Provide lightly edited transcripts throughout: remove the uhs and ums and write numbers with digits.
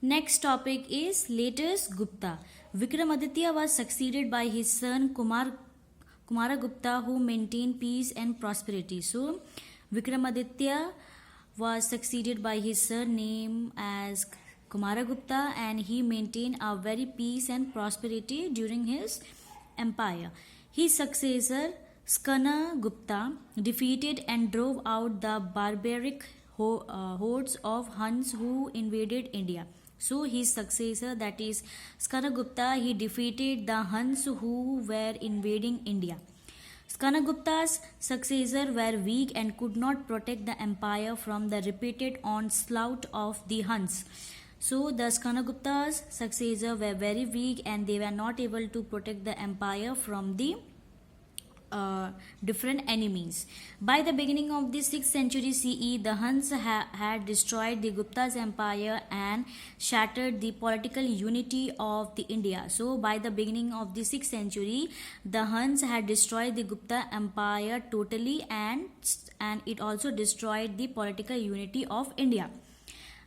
Next topic is latest Gupta. Vikramaditya was succeeded by his son Kumaragupta, who maintained peace and prosperity. So Vikramaditya was succeeded by his son named as Kumaragupta, and he maintained a very peace and prosperity during his empire. His successor Skana Gupta defeated and drove out the barbaric hordes of Huns who invaded India. So his successor, that is Skanagupta, he defeated the Huns who were invading India. Skanagupta's successors were weak and could not protect the empire from the repeated onslaught of the Huns. So the Skanagupta's successors were very weak and they were not able to protect the empire from the different enemies. By the beginning of the 6th century CE, the Huns had destroyed the Gupta's empire and shattered the political unity of the India. So by the beginning of the 6th century, the Huns had destroyed the Gupta empire totally, and it also destroyed the political unity of India.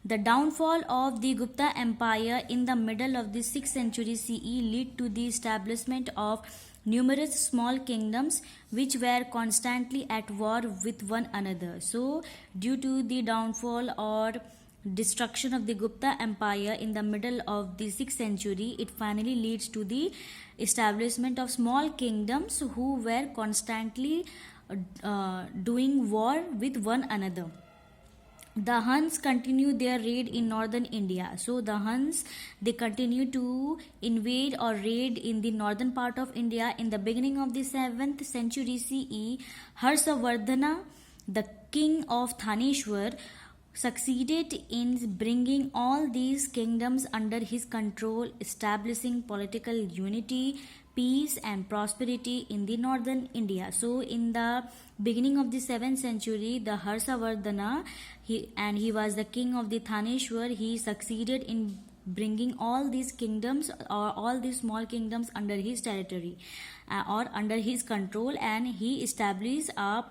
The downfall of the Gupta Empire in the middle of the 6th century CE led to the establishment of numerous small kingdoms which were constantly at war with one another. So, due to the downfall or destruction of the Gupta Empire in the middle of the 6th century, it finally leads to the establishment of small kingdoms who were constantly doing war with one another. The Huns continued their raid in northern India. So the Huns, they continue to invade or raid in the northern part of India. In the beginning of the 7th century CE, Harshavardhana, the king of Thaneshwar, succeeded in bringing all these kingdoms under his control, establishing political unity, peace and prosperity in the northern India. So in the beginning of the 7th century, the Harshavardhana, he was the king of the Thaneshwar, he succeeded in bringing all these kingdoms or all these small kingdoms under his territory or under his control, and he established a